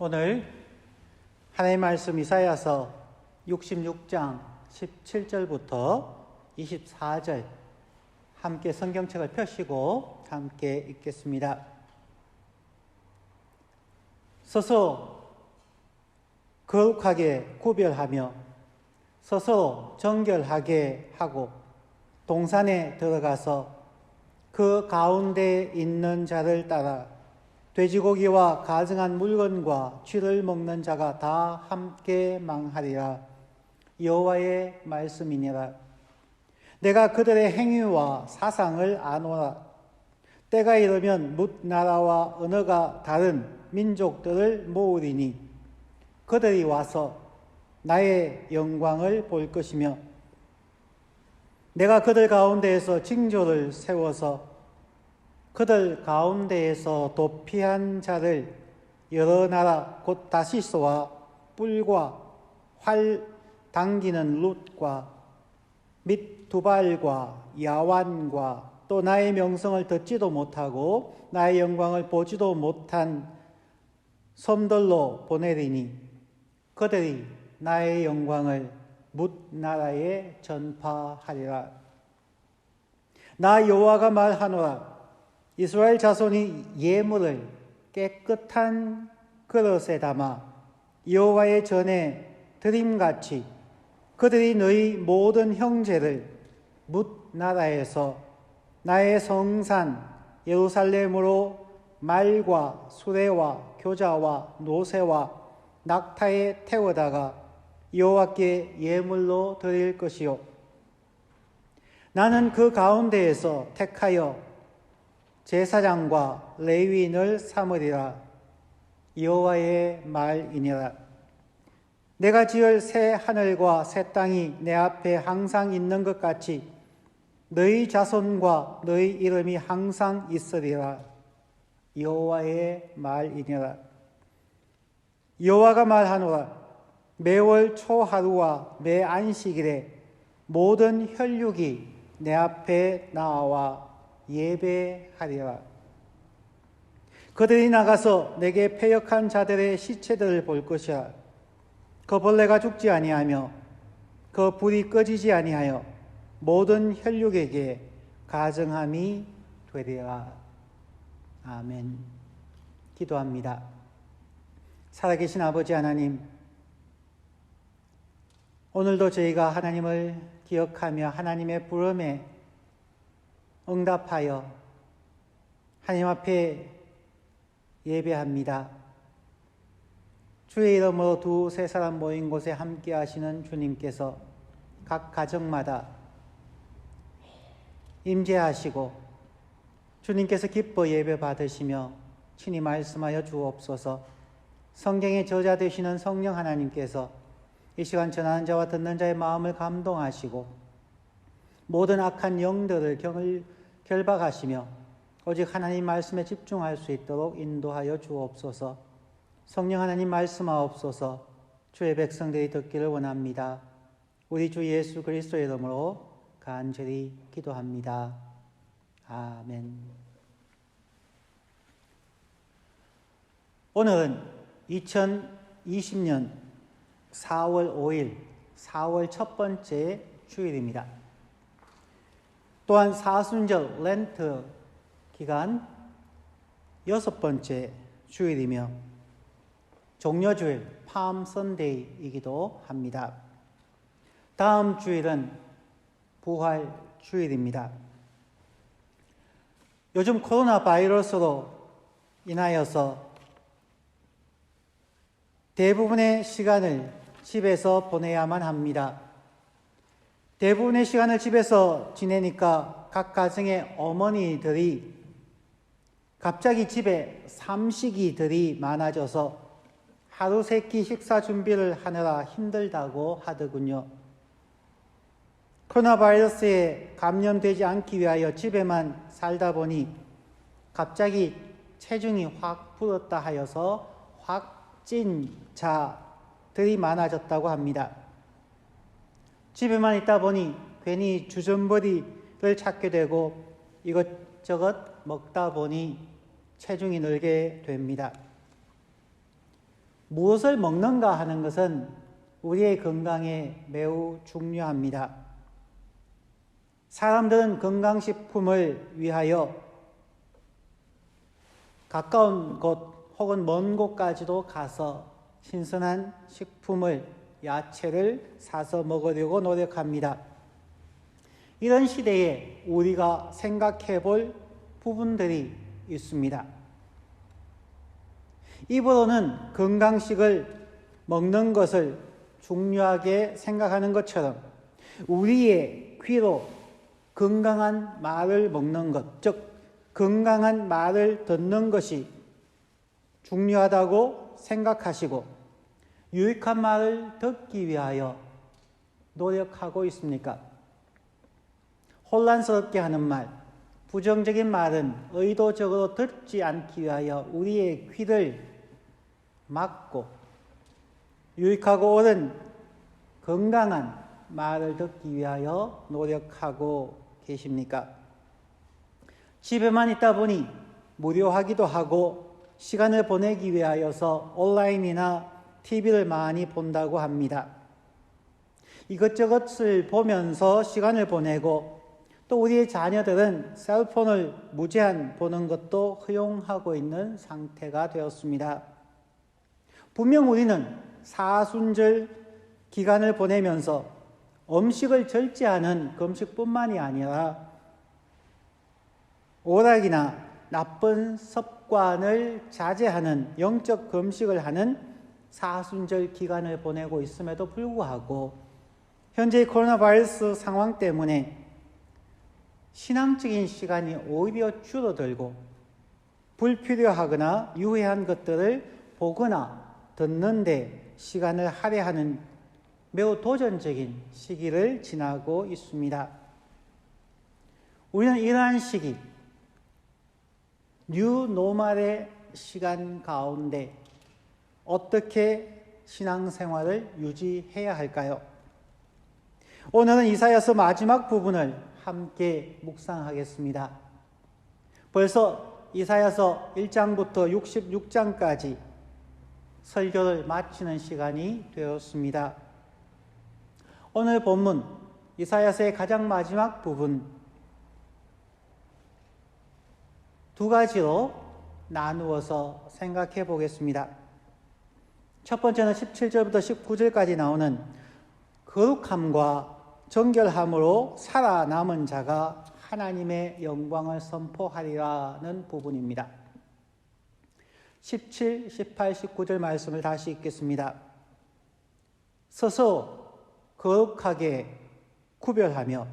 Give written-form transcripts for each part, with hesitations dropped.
오늘 하나님의 말씀 이사야서 66장 17절부터 24절 함께 성경책을 펴시고 함께 읽겠습니다. 서서 거룩하게 구별하며 서서 정결하게 하고 동산에 들어가서 그 가운데 있는 자를 따라 돼지고기와 가증한 물건과 쥐를 먹는 자가 다 함께 망하리라. 여호와의 말씀이니라. 내가 그들의 행위와 사상을 아노라. 때가 이르면 뭇 나라와 언어가 다른 민족들을 모으리니 그들이 와서 나의 영광을 볼 것이며 내가 그들 가운데에서 징조를 세워서 그들 가운데에서 도피한 자를 여러 나라 곧 다시스와 뿔과 활 당기는 룻과 및 두발과 야완과 또 나의 명성을 듣지도 못하고 나의 영광을 보지도 못한 섬들로 보내리니 그들이 나의 영광을 뭇 나라에 전파하리라. 나 여호와가 말하노라. 이스라엘 자손이 예물을 깨끗한 그릇에 담아 여호와의 전에 드림같이 그들이 너희 모든 형제를 뭇 나라에서 나의 성산 예루살렘으로 말과 수레와 교자와 노새와 낙타에 태워다가 여호와께 예물로 드릴 것이요 나는 그 가운데에서 택하여 제사장과 레위인을 삼으리라. 여호와의 말이니라. 내가 지을 새 하늘과 새 땅이 내 앞에 항상 있는 것 같이 너희 자손과 너희 이름이 항상 있으리라. 여호와의 말이니라. 여호와가 말하노라. 매월 초하루와 매 안식일에 모든 혈육이 내 앞에 나와 예배하리라. 그들이 나가서 내게 패역한 자들의 시체들을 볼 것이라. 그 벌레가 죽지 아니하며 그 불이 꺼지지 아니하여 모든 혈육에게 가증함이 되리라. 아멘. 기도합니다. 살아계신 아버지 하나님, 오늘도 저희가 하나님을 기억하며 하나님의 부름에 응답하여 하나님 앞에 예배합니다. 주의 이름으로 두세 사람 모인 곳에 함께 하시는 주님께서 각 가정마다 임재하시고 주님께서 기뻐 예배 받으시며 친히 말씀하여 주옵소서. 성경의 저자 되시는 성령 하나님께서 이 시간 전하는 자와 듣는 자의 마음을 감동하시고 모든 악한 영들을 결박하시며 오직 하나님 말씀에 집중할 수 있도록 인도하여 주옵소서. 성령 하나님 말씀하옵소서. 주의 백성들이 듣기를 원합니다. 우리 주 예수 그리스도의 이름으로 간절히 기도합니다. 아멘. 오늘은 2020년 4월 5일, 4월 첫 번째 주일입니다. 또한 사순절 렌트 기간 여섯 번째 주일이며 종려주일 팜 선데이이기도 합니다. 다음 주일은 부활 주일입니다. 요즘 코로나 바이러스로 인하여서 대부분의 시간을 집에서 보내야만 합니다. 대부분의 시간을 집에서 지내니까 각 가정의 어머니들이 갑자기 집에 삼식이들이 많아져서 하루 세 끼 식사 준비를 하느라 힘들다고 하더군요. 코로나 바이러스에 감염되지 않기 위하여 집에만 살다 보니 갑자기 체중이 확 불었다 하여서 확진자들이 많아졌다고 합니다. 집에만 있다 보니 괜히 주전부리를 찾게 되고 이것저것 먹다 보니 체중이 늘게 됩니다. 무엇을 먹는가 하는 것은 우리의 건강에 매우 중요합니다. 사람들은 건강식품을 위하여 가까운 곳 혹은 먼 곳까지도 가서 신선한 식품을, 야채를 사서 먹으려고 노력합니다. 이런 시대에 우리가 생각해 볼 부분들이 있습니다. 입으로는 건강식을 먹는 것을 중요하게 생각하는 것처럼 우리의 귀로 건강한 말을 먹는 것, 즉 건강한 말을 듣는 것이 중요하다고 생각하시고 유익한 말을 듣기 위하여 노력하고 있습니까? 혼란스럽게 하는 말, 부정적인 말은 의도적으로 듣지 않기 위하여 우리의 귀를 막고 유익하고 옳은 건강한 말을 듣기 위하여 노력하고 계십니까? 집에만 있다 보니 무료하기도 하고 시간을 보내기 위하여서 온라인이나 TV를 많이 본다고 합니다. 이것저것을 보면서 시간을 보내고 또 우리의 자녀들은 셀폰을 무제한 보는 것도 허용하고 있는 상태가 되었습니다. 분명 우리는 사순절 기간을 보내면서 음식을 절제하는 금식뿐만이 아니라 오락이나 나쁜 습관을 자제하는 영적 금식을 하는 사순절 기간을 보내고 있음에도 불구하고 현재 코로나 바이러스 상황 때문에 신앙적인 시간이 오히려 줄어들고 불필요하거나 유해한 것들을 보거나 듣는 데 시간을 할애하는 매우 도전적인 시기를 지나고 있습니다. 우리는 이러한 시기, 뉴노멀의 시간 가운데 어떻게 신앙생활을 유지해야 할까요? 오늘은 이사야서 마지막 부분을 함께 묵상하겠습니다. 벌써 이사야서 1장부터 66장까지 설교를 마치는 시간이 되었습니다. 오늘 본문 이사야서의 가장 마지막 부분 두 가지로 나누어서 생각해 보겠습니다. 첫 번째는 17절부터 19절까지 나오는 거룩함과 정결함으로 살아남은 자가 하나님의 영광을 선포하리라는 부분입니다. 17, 18, 19절 말씀을 다시 읽겠습니다. 스스로 거룩하게 구별하며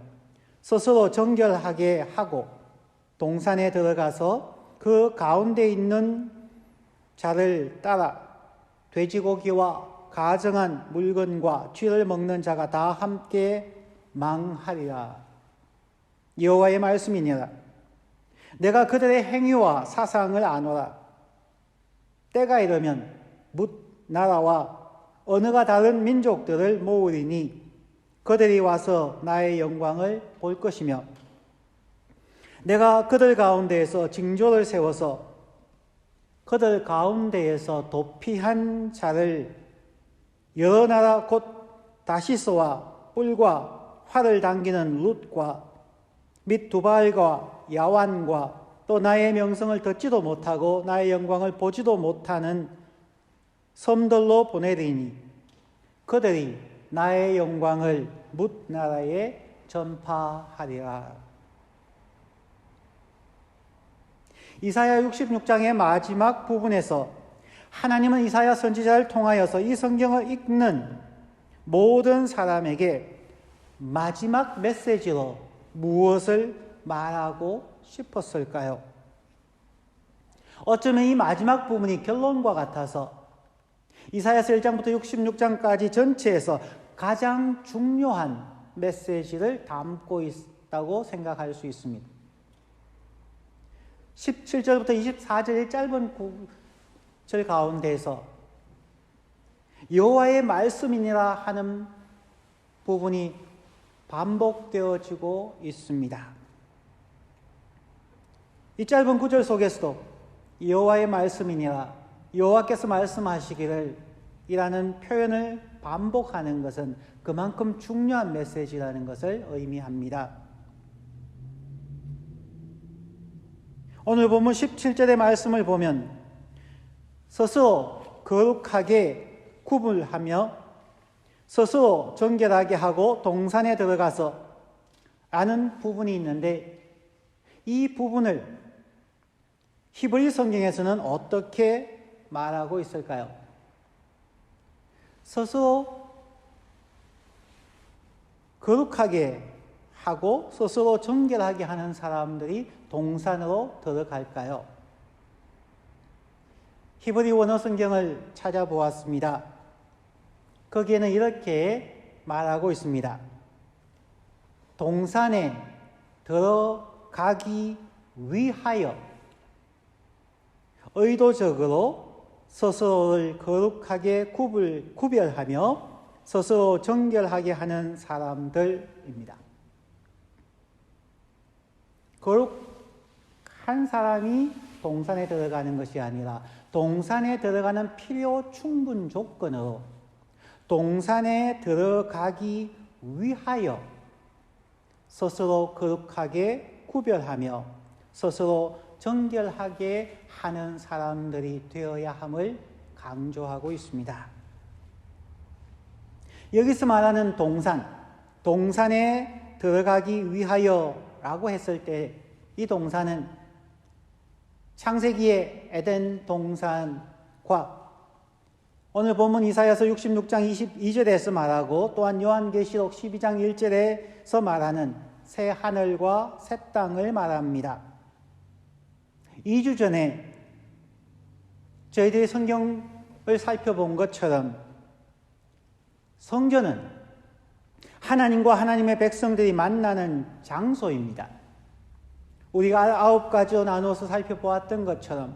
스스로 정결하게 하고 동산에 들어가서 그 가운데 있는 자를 따라 돼지고기와 가증한 물건과 쥐를 먹는 자가 다 함께 망하리라. 여호와의 말씀이니라. 내가 그들의 행위와 사상을 아노라. 때가 이르면 뭇 나라와 언어가 다른 민족들을 모으리니 그들이 와서 나의 영광을 볼 것이며 내가 그들 가운데에서 징조를 세워서 그들 가운데에서 도피한 자를 여러 나라 곧 다시스와 뿔과 활을 당기는 룻과 및 두발과 야완과 또 나의 명성을 듣지도 못하고 나의 영광을 보지도 못하는 섬들로 보내리니 그들이 나의 영광을 뭇 나라에 전파하리라. 이사야 66장의 마지막 부분에서 하나님은 이사야 선지자를 통하여서 이 성경을 읽는 모든 사람에게 마지막 메시지로 무엇을 말하고 싶었을까요? 어쩌면 이 마지막 부분이 결론과 같아서 이사야서 1장부터 66장까지 전체에서 가장 중요한 메시지를 담고 있다고 생각할 수 있습니다. 17절부터 24절의 짧은 절 가운데에서 여호와의 말씀이니라 하는 부분이 반복되어지고 있습니다. 이 짧은 구절 속에서도 여호와의 말씀이니라, 여호와께서 말씀하시기를 이라는 표현을 반복하는 것은 그만큼 중요한 메시지라는 것을 의미합니다. 오늘 본문 17절의 말씀을 보면 스스로 거룩하게 구분하며 스스로 정결하게 하고 동산에 들어가서 라는 부분이 있는데, 이 부분을 히브리 성경에서는 어떻게 말하고 있을까요? 스스로 거룩하게 하고 스스로 정결하게 하는 사람들이 동산으로 들어갈까요? 히브리 원어 성경을 찾아보았습니다. 거기에는 이렇게 말하고 있습니다. 동산에 들어가기 위하여 의도적으로 스스로를 거룩하게 구별하며 스스로 정결하게 하는 사람들입니다. 거룩한 사람이 동산에 들어가는 것이 아니라 동산에 들어가는 필요 충분 조건으로 동산에 들어가기 위하여 스스로 거룩하게 구별하며 스스로 정결하게 하는 사람들이 되어야 함을 강조하고 있습니다. 여기서 말하는 동산에 들어가기 위하여 라고 했을 때 이 동산은 창세기의 에덴 동산과 오늘 본문 이사야서 66장 22절에서 말하고 또한 요한계시록 12장 1절에서 말하는 새 하늘과 새 땅을 말합니다. 2주 전에 저희들이 성경을 살펴본 것처럼 성전은 하나님과 하나님의 백성들이 만나는 장소입니다. 우리가 9가지로 나누어서 살펴보았던 것처럼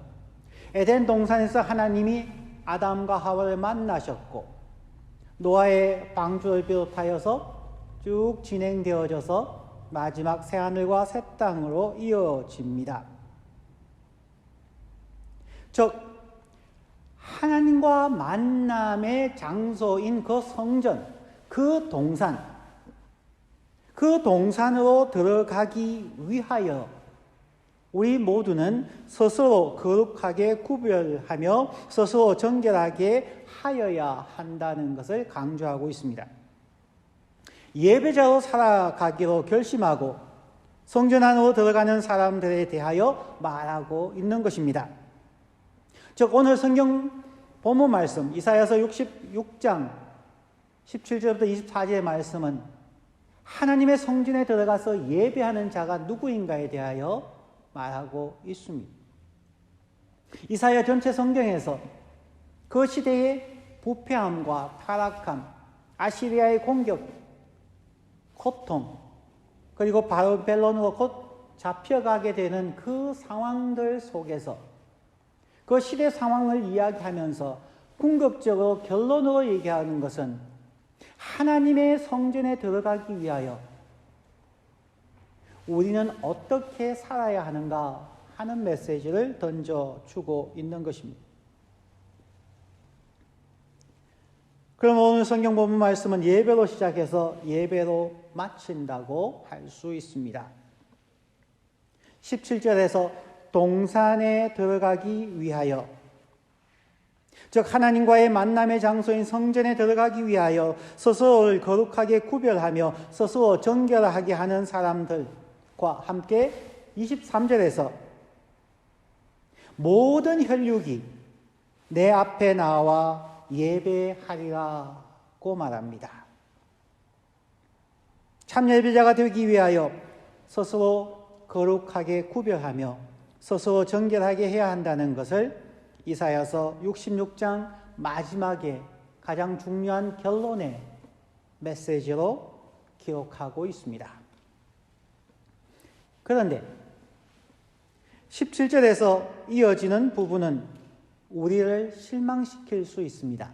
에덴 동산에서 하나님이 아담과 하와를 만나셨고 노아의 방주를 비롯하여서 쭉 진행되어져서 마지막 새하늘과 새 땅으로 이어집니다. 즉 하나님과 만남의 장소인 그 성전, 그 동산으로 들어가기 위하여 우리 모두는 스스로 거룩하게 구별하며 스스로 정결하게 하여야 한다는 것을 강조하고 있습니다. 예배자로 살아가기로 결심하고 성전 안으로 들어가는 사람들에 대하여 말하고 있는 것입니다. 즉 오늘 성경 본문 말씀 이사야서 66장 17절부터 24절의 말씀은 하나님의 성전에 들어가서 예배하는 자가 누구인가에 대하여 말하고 있습니다. 이사야 전체 성경에서 그 시대의 부패함과 타락함, 아시리아의 공격, 고통, 그리고 바벨론으로 곧 잡혀가게 되는 그 상황들 속에서 그 시대 상황을 이야기하면서 궁극적으로 결론으로 얘기하는 것은 하나님의 성전에 들어가기 위하여 우리는 어떻게 살아야 하는가 하는 메시지를 던져주고 있는 것입니다. 그럼 오늘 성경 본문 말씀은 예배로 시작해서 예배로 마친다고 할 수 있습니다. 17절에서 동산에 들어가기 위하여, 즉 하나님과의 만남의 장소인 성전에 들어가기 위하여 스스로를 거룩하게 구별하며 스스로 정결하게 하는 사람들과 함께 23절에서 모든 혈육이 내 앞에 나와 예배하리라고 말합니다. 참 예배자가 되기 위하여 스스로 거룩하게 구별하며 스스로 정결하게 해야 한다는 것을 이사야서 66장 마지막에 가장 중요한 결론의 메시지로 기록하고 있습니다. 그런데 17절에서 이어지는 부분은 우리를 실망시킬 수 있습니다.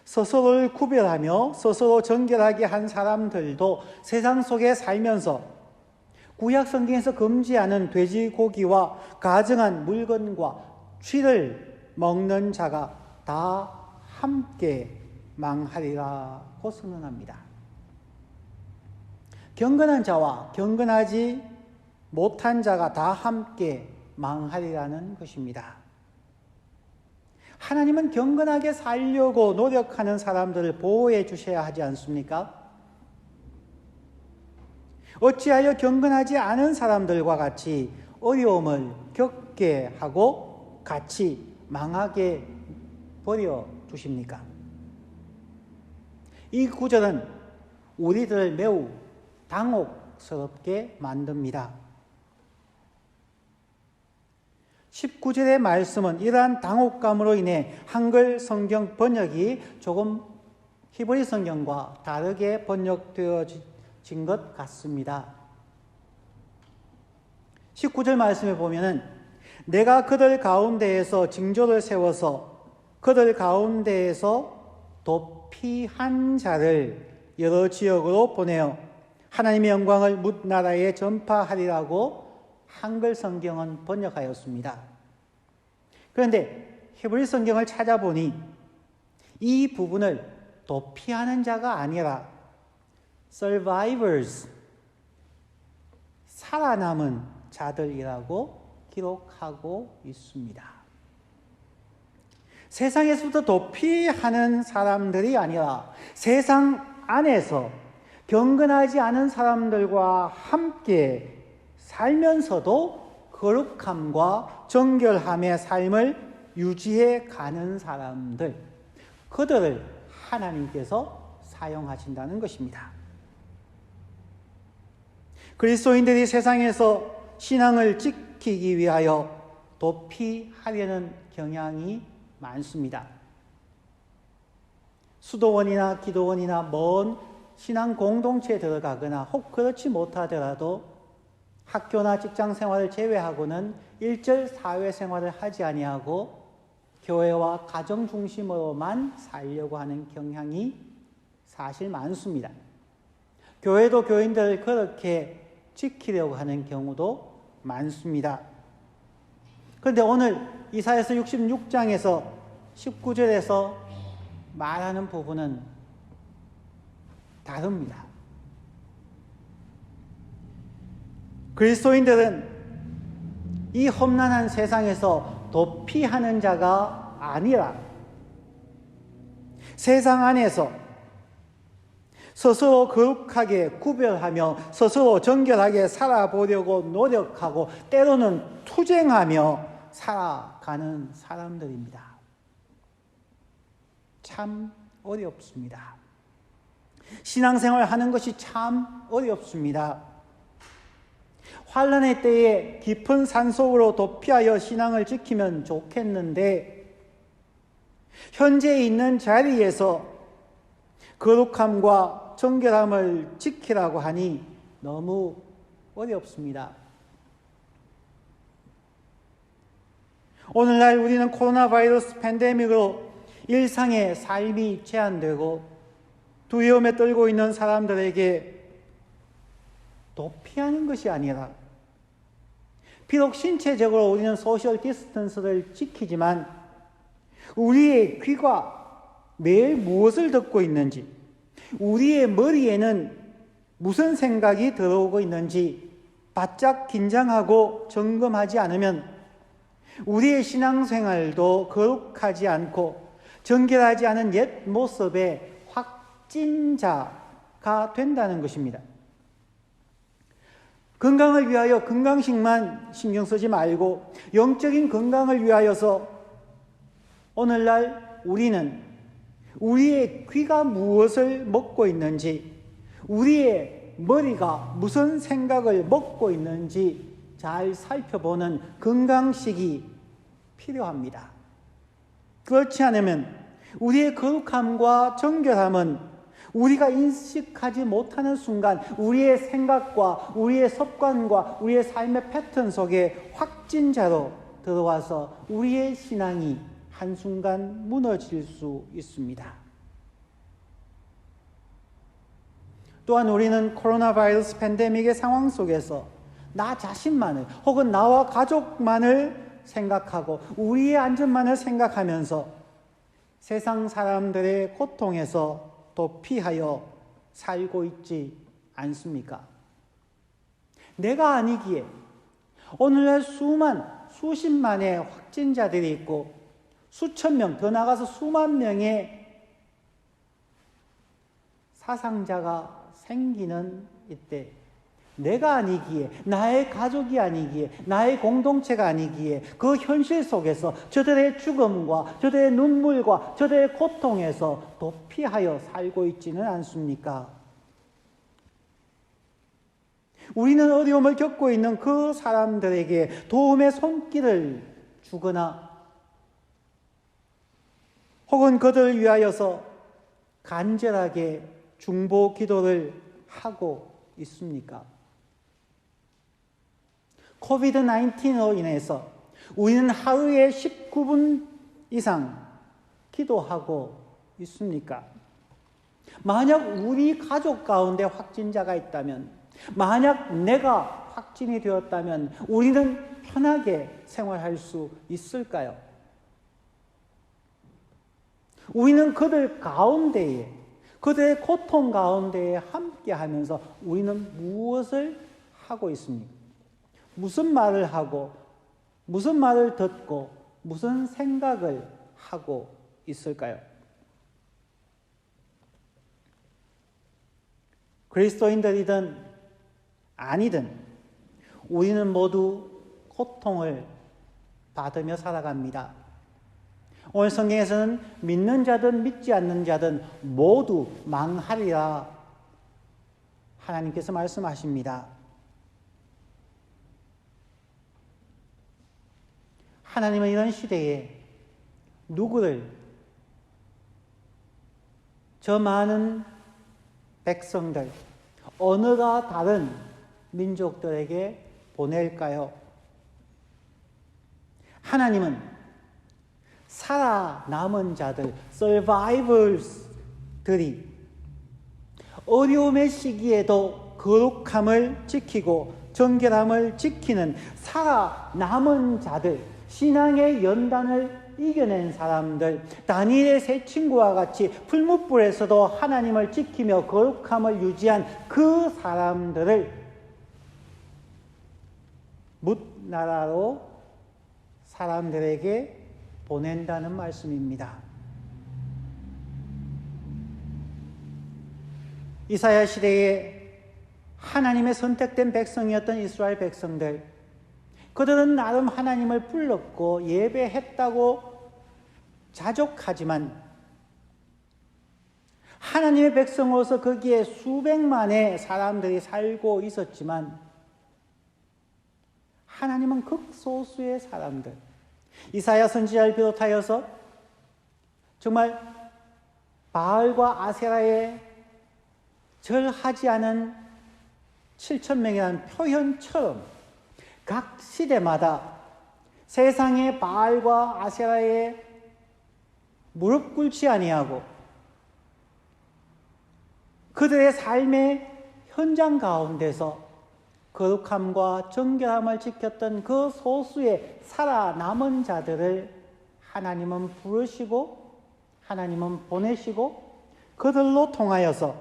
스스로를 구별하며 스스로 정결하게 한 사람들도 세상 속에 살면서 구약 성경에서 금지하는 돼지고기와 가증한 물건과 쥐를 먹는 자가 다 함께 망하리라고 선언합니다. 경건한 자와 경건하지 못한 자가 다 함께 망하리라는 것입니다. 하나님은 경건하게 살려고 노력하는 사람들을 보호해 주셔야 하지 않습니까? 어찌하여 경건하지 않은 사람들과 같이 어려움을 겪게 하고 같이 망하게 버려 두십니까? 이 구절은 우리들을 매우 당혹스럽게 만듭니다. 19절의 말씀은 이러한 당혹감으로 인해 한글 성경 번역이 조금 히브리 성경과 다르게 번역되어진 것 같습니다. 19절 말씀에 보면은 내가 그들 가운데에서 징조를 세워서 그들 가운데에서 도피한 자를 여러 지역으로 보내어 하나님의 영광을 뭇 나라에 전파하리라고 한글 성경은 번역하였습니다. 그런데 히브리 성경을 찾아보니 이 부분을 도피하는 자가 아니라 survivors, 살아남은 자들이라고 기록하고 있습니다. 세상에서부터 도피하는 사람들이 아니라 세상 안에서 경건하지 않은 사람들과 함께 살면서도 거룩함과 정결함의 삶을 유지해 가는 사람들, 그들을 하나님께서 사용하신다는 것입니다. 그리스도인들이 세상에서 신앙을 지키기 위하여 도피하려는 경향이 많습니다. 수도원이나 기도원이나 먼 신앙 공동체에 들어가거나 혹 그렇지 못하더라도 학교나 직장 생활을 제외하고는 일절 사회 생활을 하지 아니하고 교회와 가정 중심으로만 살려고 하는 경향이 사실 많습니다. 교회도 교인들을 그렇게 지키려고 하는 경우도 많습니다. 그런데 오늘 이사야서 66장에서 19절에서 말하는 부분은 다릅니다. 그리스도인들은 이 험난한 세상에서 도피하는 자가 아니라 세상 안에서 스스로 거룩하게 구별하며 스스로 정결하게 살아보려고 노력하고 때로는 투쟁하며 살아가는 사람들입니다. 참 어렵습니다. 신앙생활 하는 것이 참 어렵습니다. 환난의 때에 깊은 산속으로 도피하여 신앙을 지키면 좋겠는데 현재 있는 자리에서 거룩함과 정결함을 지키라고 하니 너무 어렵습니다. 오늘날 우리는 코로나 바이러스 팬데믹으로 일상의 삶이 제한되고 두려움에 떨고 있는 사람들에게 도피하는 것이 아니라 비록 신체적으로 우리는 소셜 디스턴스를 지키지만 우리의 귀가 매일 무엇을 듣고 있는지, 우리의 머리에는 무슨 생각이 들어오고 있는지 바짝 긴장하고 점검하지 않으면 우리의 신앙생활도 거룩하지 않고 정결하지 않은 옛 모습의 확진자가 된다는 것입니다. 건강을 위하여 건강식만 신경 쓰지 말고 영적인 건강을 위하여서 오늘날 우리는 우리의 귀가 무엇을 먹고 있는지, 우리의 머리가 무슨 생각을 먹고 있는지 잘 살펴보는 건강식이 필요합니다. 그렇지 않으면 우리의 거룩함과 정결함은 우리가 인식하지 못하는 순간 우리의 생각과 우리의 습관과 우리의 삶의 패턴 속에 확진자로 들어와서 우리의 신앙이 한순간 무너질 수 있습니다. 또한 우리는 코로나 바이러스 팬데믹의 상황 속에서 나 자신만을 혹은 나와 가족만을 생각하고 우리의 안전만을 생각하면서 세상 사람들의 고통에서 도피하여 살고 있지 않습니까? 내가 아니기에 오늘날 수십만의 확진자들이 있고 수천 명, 더 나아가서 수만 명의 사상자가 생기는 이때 내가 아니기에, 나의 가족이 아니기에, 나의 공동체가 아니기에 그 현실 속에서 저들의 죽음과 저들의 눈물과 저들의 고통에서 도피하여 살고 있지는 않습니까? 우리는 어려움을 겪고 있는 그 사람들에게 도움의 손길을 주거나 혹은 그들을 위하여서 간절하게 중보 기도를 하고 있습니까? 코비드-19로 인해서 우리는 하루에 19분 이상 기도하고 있습니까? 만약 우리 가족 가운데 확진자가 있다면, 만약 내가 확진이 되었다면 우리는 편하게 생활할 수 있을까요? 우리는 그들 가운데에, 그들의 고통 가운데에 함께 하면서 우리는 무엇을 하고 있습니까? 무슨 말을 하고, 무슨 말을 듣고, 무슨 생각을 하고 있을까요? 그리스도인들이든 아니든 우리는 모두 고통을 받으며 살아갑니다. 오늘 성경에서는 믿는 자든 믿지 않는 자든 모두 망하리라 하나님께서 말씀하십니다. 하나님은 이런 시대에 누구를, 저 많은 백성들, 언어가 다른 민족들에게 보낼까요? 하나님은 살아남은 자들, survivors들이 어려움의 시기에도 거룩함을 지키고 정결함을 지키는 살아남은 자들, 신앙의 연단을 이겨낸 사람들, 다니엘의 세 친구와 같이 풀무불에서도 하나님을 지키며 거룩함을 유지한 그 사람들을 뭇나라로 사람들에게 보낸다는 말씀입니다. 이사야 시대에 하나님의 선택된 백성이었던 이스라엘 백성들, 그들은 나름 하나님을 불렀고 예배했다고 자족하지만 하나님의 백성으로서 거기에 수백만의 사람들이 살고 있었지만 하나님은 극소수의 사람들, 이사야 선지자를 비롯하여서 정말 바알과 아세라에 절하지 않은 7,000명이라는 표현처럼 각 시대마다 세상의 바알과 아세라에 무릎 꿇지 아니하고 그들의 삶의 현장 가운데서 거룩함과 정결함을 지켰던 그 소수의 살아남은 자들을 하나님은 부르시고 하나님은 보내시고 그들로 통하여서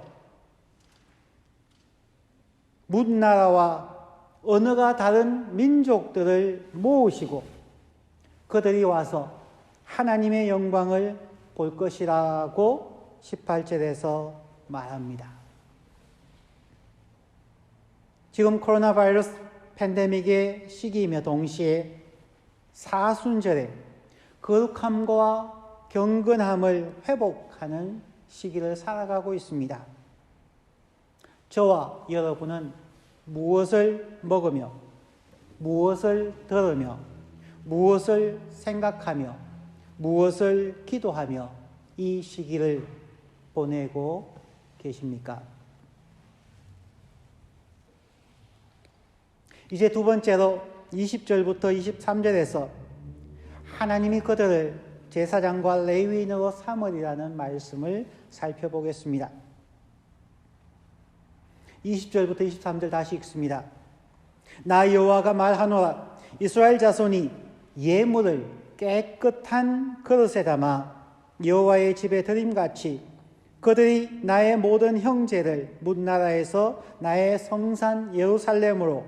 문나라와 언어가 다른 민족들을 모으시고 그들이 와서 하나님의 영광을 볼 것이라고 18절에서 말합니다. 지금 코로나 바이러스 팬데믹의 시기이며 동시에 사순절에 거룩함과 경건함을 회복하는 시기를 살아가고 있습니다. 저와 여러분은 무엇을 먹으며 무엇을 들으며 무엇을 생각하며 무엇을 기도하며 이 시기를 보내고 계십니까? 이제 두 번째로 20절부터 23절에서 하나님이 그들을 제사장과 레위인으로 삼으리라는 말씀을 살펴보겠습니다. 20절부터 23절 다시 읽습니다. 나 여호와가 말하노라. 이스라엘 자손이 예물을 깨끗한 그릇에 담아 여호와의 집에 드림같이 그들이 나의 모든 형제를 문나라에서 나의 성산 예루살렘으로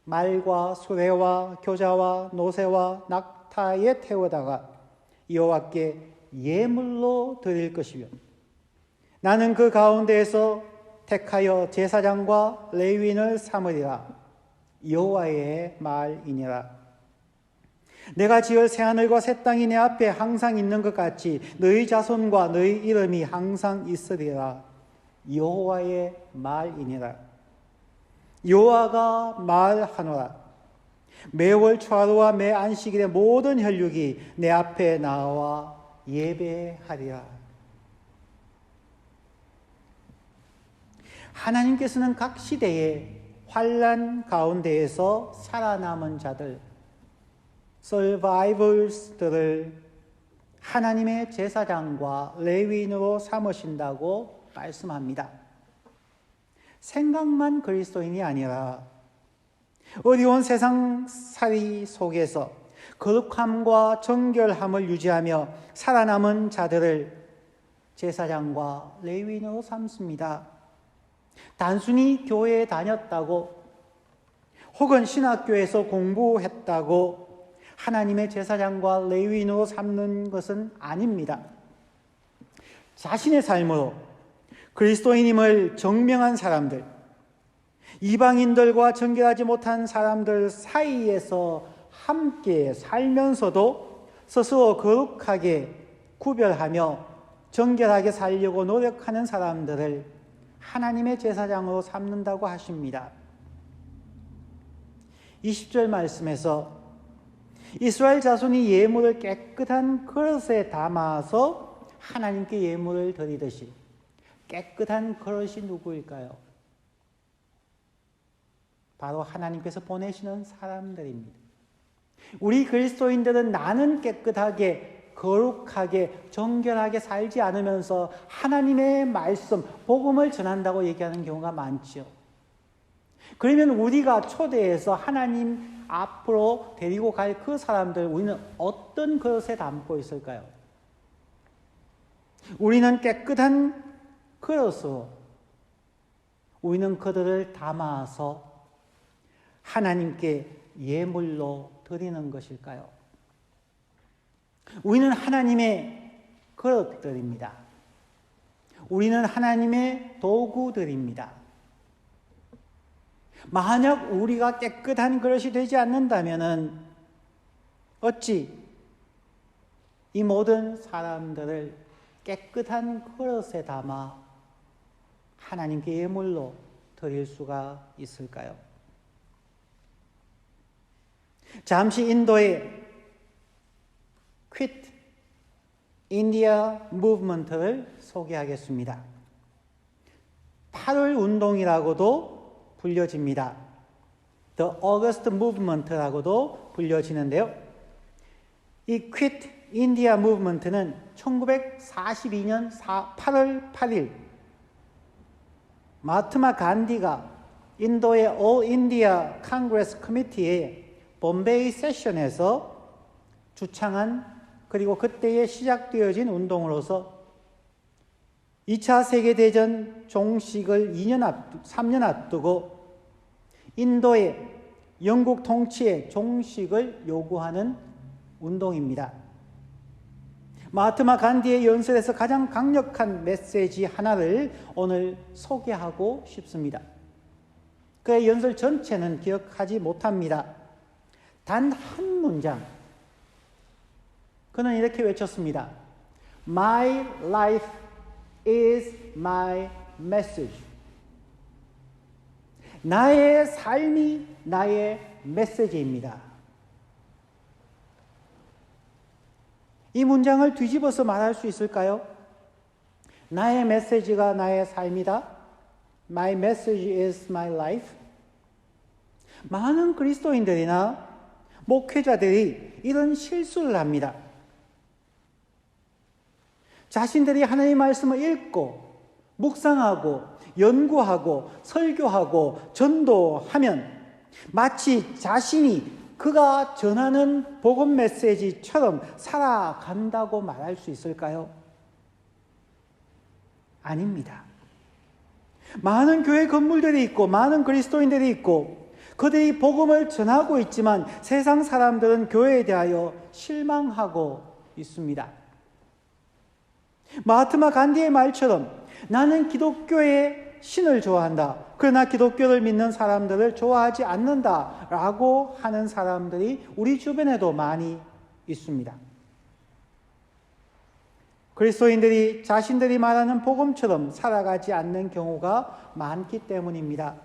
말과 수레와 교자와 노새와 낙타에 태워다가 여호와께 예물로 드릴 것이며 나는 그 가운데에서 택하여 제사장과 레위인을 삼으리라. 여호와의 말이니라. 내가 지을 새하늘과 새 땅이 내 앞에 항상 있는 것 같이 너희 자손과 너희 이름이 항상 있으리라. 여호와의 말이니라. 여호와가 말하노라. 매월 초하루와 매 안식일의 모든 혈육이 내 앞에 나와 예배하리라. 하나님께서는 각 시대의 환난 가운데에서 살아남은 자들, survivors들을 하나님의 제사장과 레위인으로 삼으신다고 말씀합니다. 생각만 그리스도인이 아니라 어려운 세상살이 속에서 거룩함과 정결함을 유지하며 살아남은 자들을 제사장과 레위인으로 삼습니다. 단순히 교회에 다녔다고 혹은 신학교에서 공부했다고 하나님의 제사장과 레위인으로 삼는 것은 아닙니다. 자신의 삶으로 그리스도인임을 증명한 사람들, 이방인들과 정결하지 못한 사람들 사이에서 함께 살면서도 스스로 거룩하게 구별하며 정결하게 살려고 노력하는 사람들을 하나님의 제사장으로 삼는다고 하십니다. 20절 말씀에서 이스라엘 자손이 예물을 깨끗한 그릇에 담아서 하나님께 예물을 드리듯이, 깨끗한 그릇이 누구일까요? 바로 하나님께서 보내시는 사람들입니다. 우리 그리스도인들은 나는 깨끗하게, 거룩하게, 정결하게 살지 않으면서 하나님의 말씀, 복음을 전한다고 얘기하는 경우가 많죠. 그러면 우리가 초대해서 하나님 앞으로 데리고 갈 그 사람들, 우리는 어떤 그릇에 담고 있을까요? 우리는 깨끗한 그릇으로 우리는 그들을 담아서 하나님께 예물로 드리는 것일까요? 우리는 하나님의 그릇들입니다. 우리는 하나님의 도구들입니다. 만약 우리가 깨끗한 그릇이 되지 않는다면 어찌 이 모든 사람들을 깨끗한 그릇에 담아 하나님께 예물로 드릴 수가 있을까요? 잠시 인도의 Quit India Movement를 소개하겠습니다. 8월 운동이라고도 불려집니다. The August Movement라고도 불려지는데요. 이 Quit India Movement는 1942년 8월 8일 마하트마 간디가 인도의 All India Congress Committee의 bombe이 세션에서 주창한, 그리고 그때에 시작되어진 운동으로서 2차 세계대전 종식을 3년 앞두고 인도의 영국 통치의 종식을 요구하는 운동입니다. 마하트마 간디의 연설에서 가장 강력한 메시지 하나를 오늘 소개하고 싶습니다. 그의 연설 전체는 기억하지 못합니다. 단 한 문장, 그는 이렇게 외쳤습니다. My life is my message. 나의 삶이 나의 메시지입니다. 이 문장을 뒤집어서 말할 수 있을까요? 나의 메시지가 나의 삶이다. My message is my life. 많은 그리스도인들이나 목회자들이 이런 실수를 합니다. 자신들이 하나님의 말씀을 읽고 묵상하고 연구하고 설교하고 전도하면 마치 자신이 그가 전하는 복음 메시지처럼 살아간다고 말할 수 있을까요? 아닙니다. 많은 교회 건물들이 있고 많은 그리스도인들이 있고 그들이 복음을 전하고 있지만 세상 사람들은 교회에 대하여 실망하고 있습니다. 마하트마 간디의 말처럼 나는 기독교의 신을 좋아한다. 그러나 기독교를 믿는 사람들을 좋아하지 않는다 라고 하는 사람들이 우리 주변에도 많이 있습니다. 그리스도인들이 자신들이 말하는 복음처럼 살아가지 않는 경우가 많기 때문입니다.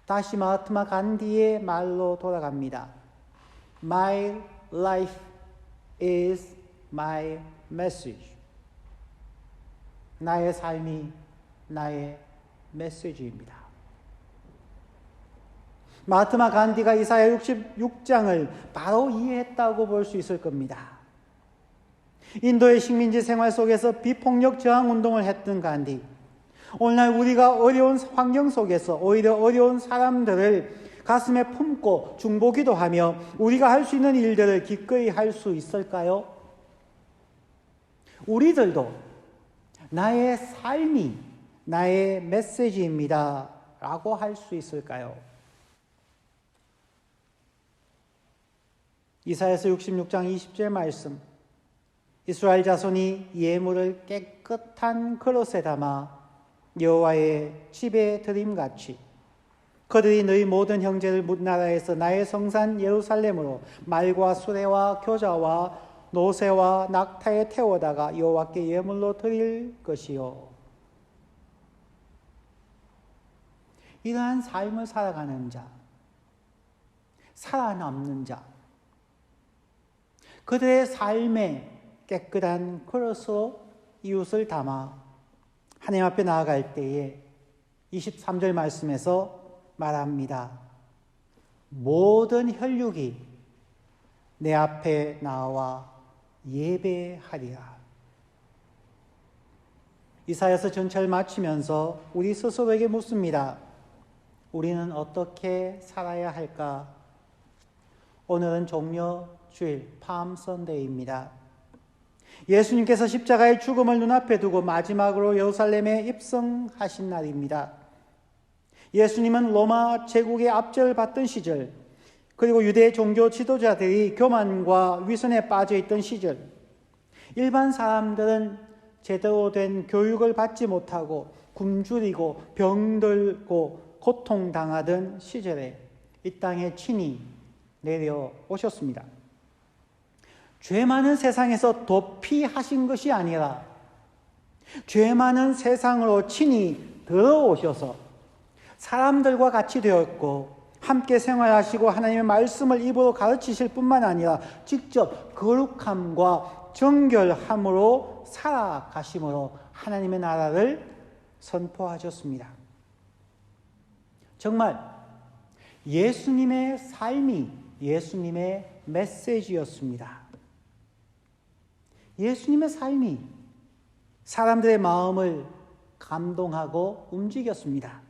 다시 마하트마 간디의 말로 돌아갑니다. My life is my message. 나의 삶이 나의 메시지입니다. 마하트마 간디가 이사야 66장을 바로 이해했다고 볼 수 있을 겁니다. 인도의 식민지 생활 속에서 비폭력 저항 운동을 했던 간디, 오늘날 우리가 어려운 환경 속에서 오히려 어려운 사람들을 가슴에 품고 중보기도 하며 우리가 할 수 있는 일들을 기꺼이 할 수 있을까요? 우리들도 나의 삶이 나의 메시지입니다 라고 할 수 있을까요? 이사야서 66장 20절 말씀, 이스라엘 자손이 예물을 깨끗한 그릇에 담아 여호와의 집에 드림같이 그들이 너희 모든 형제를 뭇나라에서 나의 성산 예루살렘으로 말과 수레와 교자와 노새와 낙타에 태워다가 여호와께 예물로 드릴 것이요. 이러한 삶을 살아가는 자, 살아남는 자, 그들의 삶에 깨끗한 그릇으로 이웃을 담아 하나님 앞에 나아갈 때에 23절 말씀에서 말합니다. 모든 혈육이 내 앞에 나와 예배하리라. 이사야서 전체를 마치면서 우리 스스로에게 묻습니다. 우리는 어떻게 살아야 할까? 오늘은 종려 주일 팜 선데이입니다. 예수님께서 십자가의 죽음을 눈앞에 두고 마지막으로 예루살렘에 입성하신 날입니다. 예수님은 로마 제국의 압제를 받던 시절, 그리고 유대 종교 지도자들이 교만과 위선에 빠져 있던 시절, 일반 사람들은 제대로 된 교육을 받지 못하고 굶주리고 병들고 고통당하던 시절에 이 땅에 친히 내려오셨습니다. 죄 많은 세상에서 도피하신 것이 아니라 죄 많은 세상으로 친히 들어오셔서 사람들과 같이 되었고 함께 생활하시고 하나님의 말씀을 입으로 가르치실 뿐만 아니라 직접 거룩함과 정결함으로 살아가심으로 하나님의 나라를 선포하셨습니다. 정말 예수님의 삶이 예수님의 메시지였습니다. 예수님의 삶이 사람들의 마음을 감동하고 움직였습니다.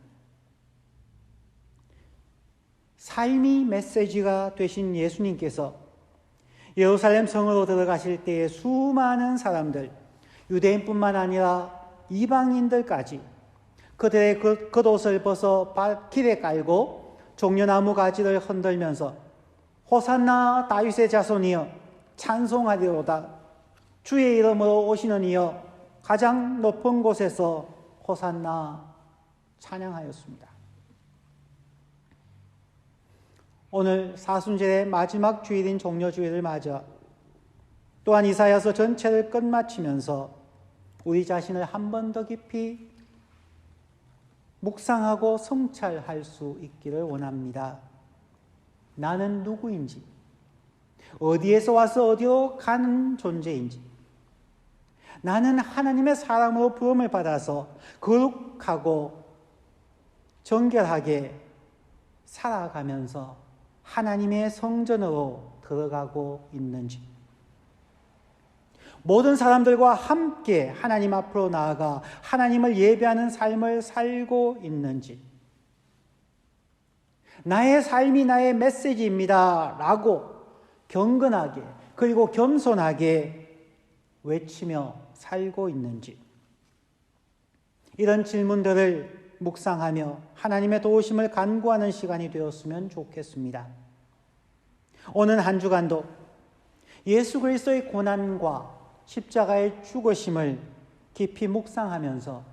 삶이 메시지가 되신 예수님께서 예루살렘 성으로 들어가실 때에 수많은 사람들, 유대인뿐만 아니라 이방인들까지 그들의 겉옷을 벗어 길에 깔고 종려나무 가지를 흔들면서 호산나 다윗의 자손이여 찬송하리로다, 주의 이름으로 오시는 이여 가장 높은 곳에서 호산나 찬양하였습니다. 오늘 사순절의 마지막 주일인 종려주일을 맞아 또한 이사야서 전체를 끝마치면서 우리 자신을 한 번 더 깊이 묵상하고 성찰할 수 있기를 원합니다. 나는 누구인지, 어디에서 와서 어디로 가는 존재인지, 나는 하나님의 사람으로 부름을 받아서 거룩하고 정결하게 살아가면서 하나님의 성전으로 들어가고 있는지, 모든 사람들과 함께 하나님 앞으로 나아가 하나님을 예배하는 삶을 살고 있는지, 나의 삶이 나의 메시지입니다 라고 경건하게 그리고 겸손하게 외치며 살고 있는지, 이런 질문들을 묵상하며 하나님의 도우심을 간구하는 시간이 되었으면 좋겠습니다. 오늘 한 주간도 예수 그리스도의 고난과 십자가의 죽으심을 깊이 묵상하면서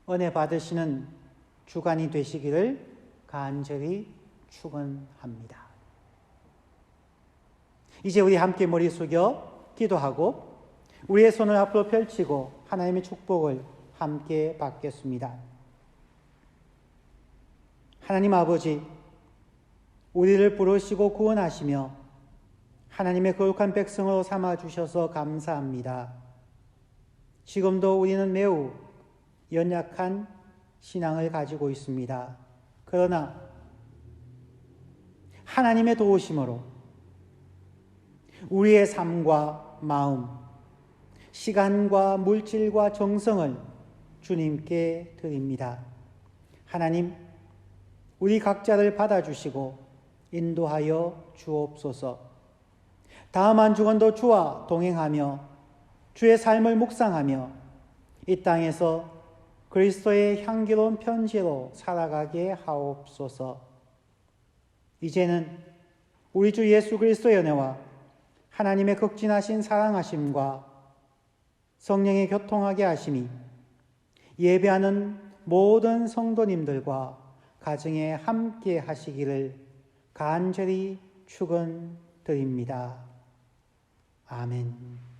은혜 받으시는 주간이 되시기를 간절히 축원합니다. 이제 우리 함께 머리 숙여 기도하고 우리의 손을 앞으로 펼치고 하나님의 축복을 함께 받겠습니다. 하나님 아버지, 우리를 부르시고 구원하시며 하나님의 거룩한 백성으로 삼아주셔서 감사합니다. 지금도 우리는 매우 연약한 신앙을 가지고 있습니다. 그러나 하나님의 도우심으로 우리의 삶과 마음, 시간과 물질과 정성을 주님께 드립니다. 하나님, 우리 각자를 받아주시고 인도하여 주옵소서. 다음 한 주간도 주와 동행하며 주의 삶을 묵상하며 이 땅에서 그리스도의 향기로운 편지로 살아가게 하옵소서. 이제는 우리 주 예수 그리스도의 은혜와 하나님의 극진하신 사랑하심과 성령의 교통하게 하심이 예배하는 모든 성도님들과 가정에 함께 하시기를 간절히 축원드립니다. 아멘.